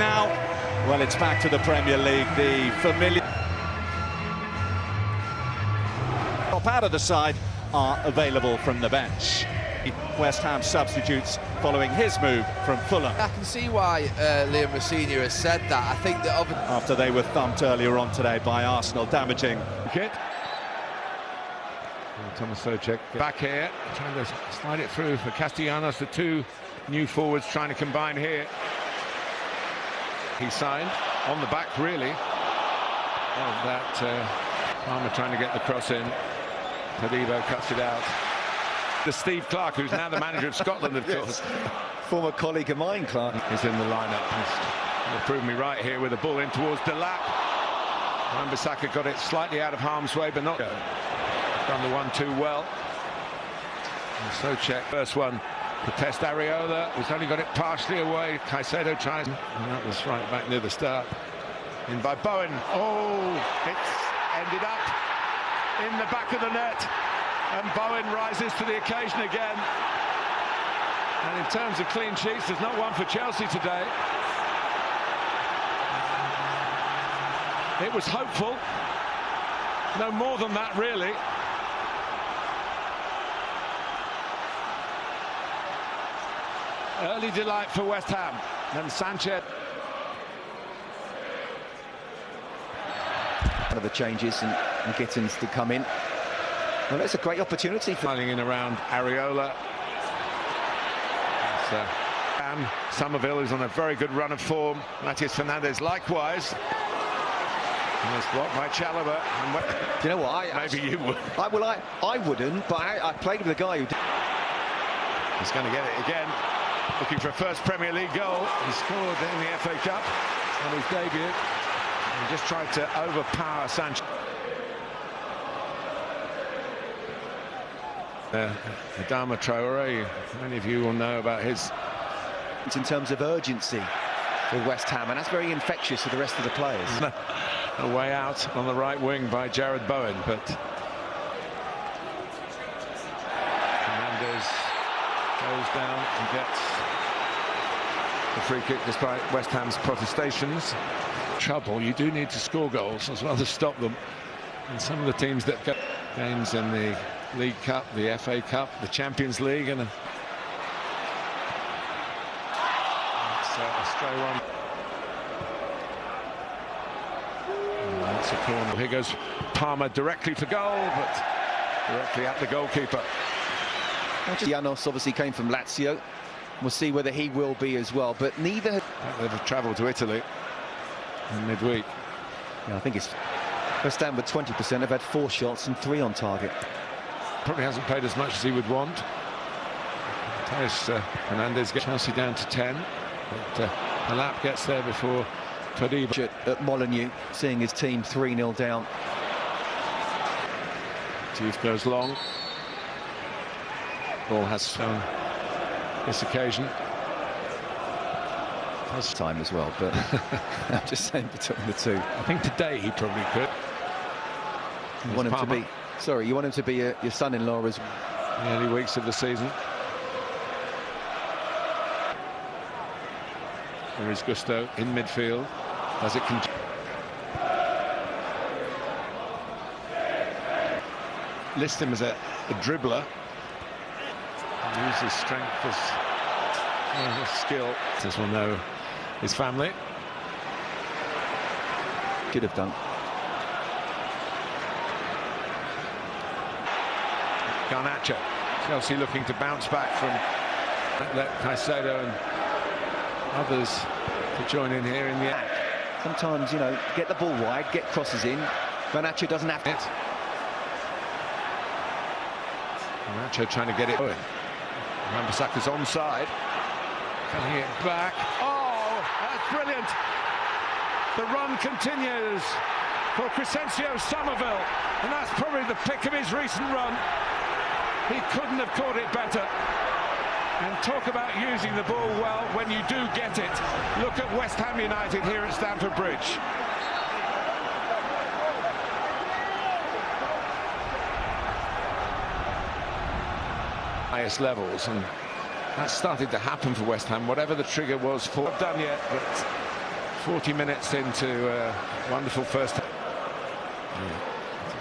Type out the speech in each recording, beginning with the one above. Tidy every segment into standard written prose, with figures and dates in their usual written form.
now? Well, it's back to the Premier League, the familiar... Top out of the side are available from the bench. West Ham substitutes following his move from Fulham. I can see why Liam Rossini has said that. I think that after they were thumped earlier on today by Arsenal, damaging. Thomas Socek back here, trying to slide it through for Castellanos. The two new forwards trying to combine here. He signed on the back, really, of that. Palmer trying to get the cross in. Todibo cuts it out. The Steve Clarke, who's now the manager of Scotland, of course. Former colleague of mine, Clarke. Is in the lineup. He'll prove me right here with a ball in towards Delap. Wan-Bissaka got it slightly out of harm's way, but not done the 1-2 well. And Socek, first one to test Areola, who's only got it partially away. Caicedo tries, and that was right back near the start. In by Bowen. Oh, it's ended up in the back of the net. And Bowen rises to the occasion again. And in terms of clean sheets, there's not one for Chelsea today. It was hopeful. No more than that, really. Early delight for West Ham. And Sanchez. One of the changes and Gittins to come in. Well, that's a great opportunity for... Running in around Areola. Somerville is on a very good run of form. Matías Fernandez likewise. And it's blocked by Chalobah. Do you know what? Maybe you would. I wouldn't, but I played with a guy who... He's going to get it again. Looking for a first Premier League goal. He scored in the FA Cup on his debut. And just tried to overpower Sanchez. Adama Traore, many of you will know about his... In terms of urgency for West Ham, and that's very infectious for the rest of the players. A way out on the right wing by Jared Bowen, but... Fernandez goes down and gets the free kick despite West Ham's protestations. Trouble, you do need to score goals as well as stop them. And some of the teams that get games in the League Cup, the FA Cup, the Champions League, and it's a stray one. And that's a corner. Here goes Palmer directly for goal, but directly at the goalkeeper. Janos obviously came from Lazio. We'll see whether he will be as well, but neither... They've travelled to Italy in midweek. Yeah, I think it's... West Ham with 20% have had 4 shots and 3 on target. Probably hasn't played as much as he would want. Fernandez gets Chelsea down to 10. But Delap gets there before Todibo. At Molineux, seeing his team 3-0 down. Diouf goes long. Ball has shown this occasion. Has time as well, but I'm just saying between the two. I think today he probably could. You want him to be... Sorry, you want him to be your son-in-law as... The early weeks of the season. There is Gusto in midfield as it can... List him as a dribbler. Use his strength as skill. As we'll know, his family. Could have done. Garnacho. Chelsea looking to bounce back from let Caicedo and others to join in here in the end. Sometimes, you know, get the ball wide, get crosses in. Garnacho doesn't have it. Garnacho trying to get it going. Wan-Bissaka's onside. Cutting it back. Oh, that's brilliant. The run continues for Crescencio Somerville, and that's probably the pick of his recent run. He couldn't have caught it better. And talk about using the ball well when you do get it. Look at West Ham United here at Stamford Bridge. Highest levels, and that started to happen for West Ham, whatever the trigger was for. Not done yet, but 40 minutes into a wonderful first half.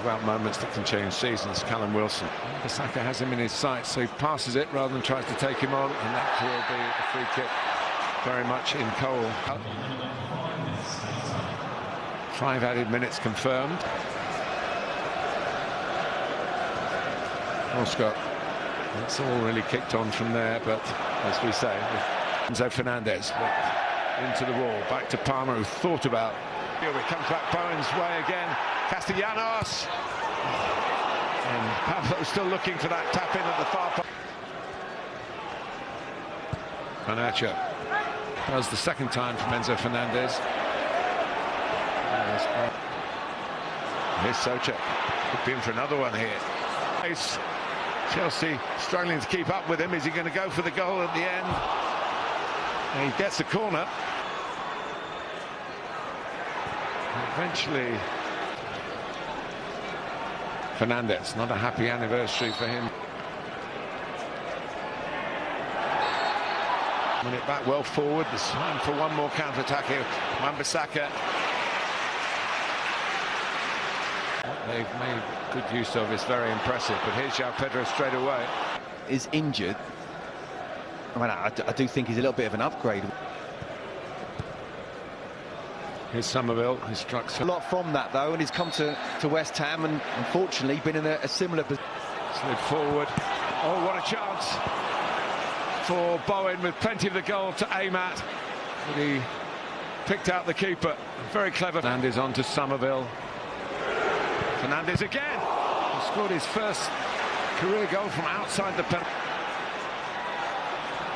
About moments that can change seasons. Callum Wilson. Bissaka has him in his sights, so he passes it rather than tries to take him on, and that will be a free kick very much in Cole. 5 added minutes confirmed. Oh, Scott, it's all really kicked on from there, but as we say, Enzo Fernandez into the wall, back to Palmer, who thought about. Here it comes back Bowen's way again. Castellanos, and Pablo still looking for that tap in at the far post. Garnacho does the second time from Enzo Fernandez. Here's Souček, could be in for another one here. Chelsea struggling to keep up with him. Is he going to go for the goal at the end? And he gets the corner. And eventually, Fernandez, not a happy anniversary for him. Win it back well forward. There's time for one more counter-attack here. Wan-Bissaka. What they've made good use of is very impressive, but here's João Pedro straight away. Is injured. I mean, I do think he's a little bit of an upgrade. Here's Somerville, who struck A lot from that, though, and he's come to West Ham and unfortunately been in a similar position. Slid forward. Oh, what a chance for Bowen, with plenty of the goal to aim at. But he picked out the keeper. Very clever. Fernandez on to Somerville. Fernandez again. He scored his first career goal from outside the penalty.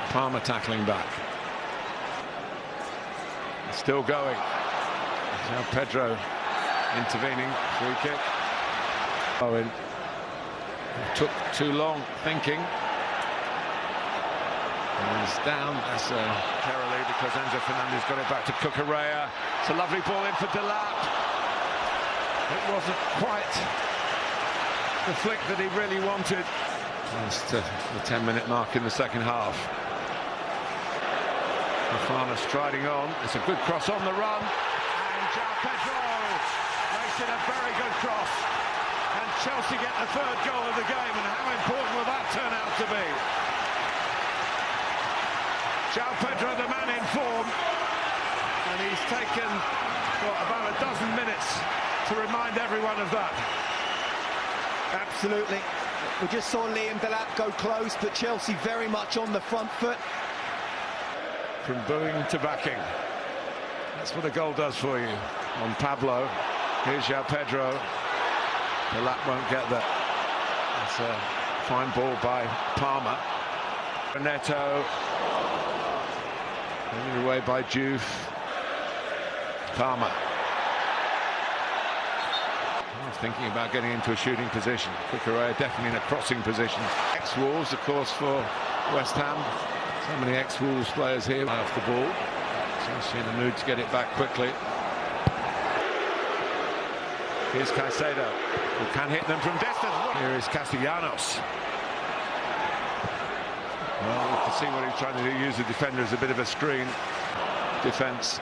Palmer tackling back. Still going. Now Pedro intervening. Free kick. Bowen took too long thinking. And he's down. That's Kerrily, because Enzo Fernandez got it back to Cucurella. It's a lovely ball in for Delap. It wasn't quite the flick that he really wanted. Just the 10-minute mark in the second half. Fafana striding on. It's a good cross on the run. And João Pedro makes it a very good cross. And Chelsea get the third goal of the game. And how important will that turn out to be? João Pedro, the man in form. And he's taken, what, about a dozen minutes to remind everyone of that. Absolutely. We just saw Liam Delap go close, but Chelsea very much on the front foot. From booing to backing. That's what a goal does for you. On Pablo. Here's João Pedro. Delap won't get that. It's a fine ball by Palmer. Neto. Taken away by Juve. Palmer. Thinking about getting into a shooting position. Cucurella definitely in a crossing position. Ex-Wolves, of course, for West Ham. So many ex-Wolves players here off the ball. Chelsea in the mood to get it back quickly. Here's Caicedo, who can hit them from distance. Here is Castellanos. Well, we can see what he's trying to do. Use the defender as a bit of a screen. Defence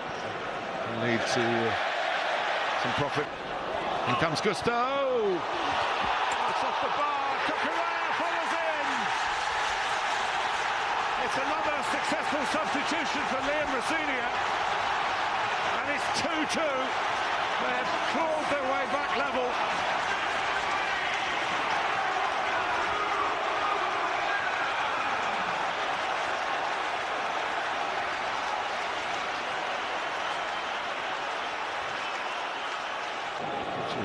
can lead to some profit. In comes Gusto. It's off the bar. Cucurella follows in. It's another successful substitution for Liam Rosenior. And it's 2-2. They've clawed their way back level.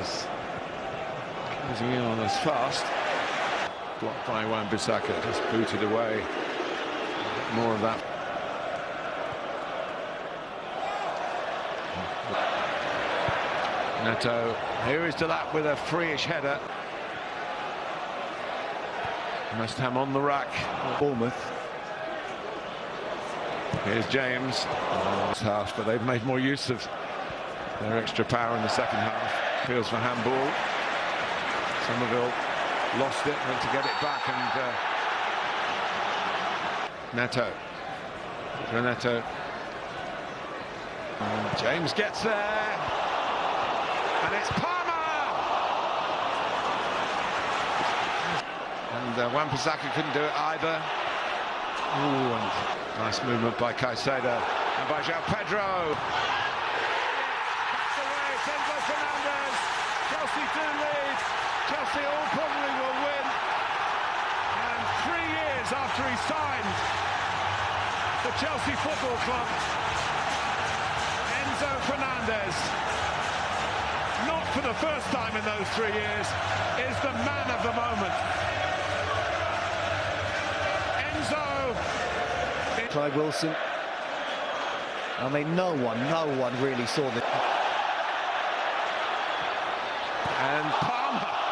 Is closing in on us fast. Blocked by Wan-Bissaka, just booted away. More of that. Neto. Here is Delap with a free-ish header. West Ham on the rack. Bournemouth. Here's James. Half, but they've made more use of their extra power in the second half. Appeals for handball. Somerville lost it, went to get it back, and Neto. Neto. And James gets there, and it's Palmer! And Wan-Bissaka couldn't do it either. Ooh, and nice movement by Caicedo and by João Pedro. Backs away, it's Enzo Fernandez. Chelsea do lead. Chelsea all probably will win. And 3 years after he signed for Chelsea Football Club, Enzo Fernandez, not for the first time in those 3 years, is the man of the moment. Enzo. Clive Wilson. I mean, no one really saw that. And Palmer.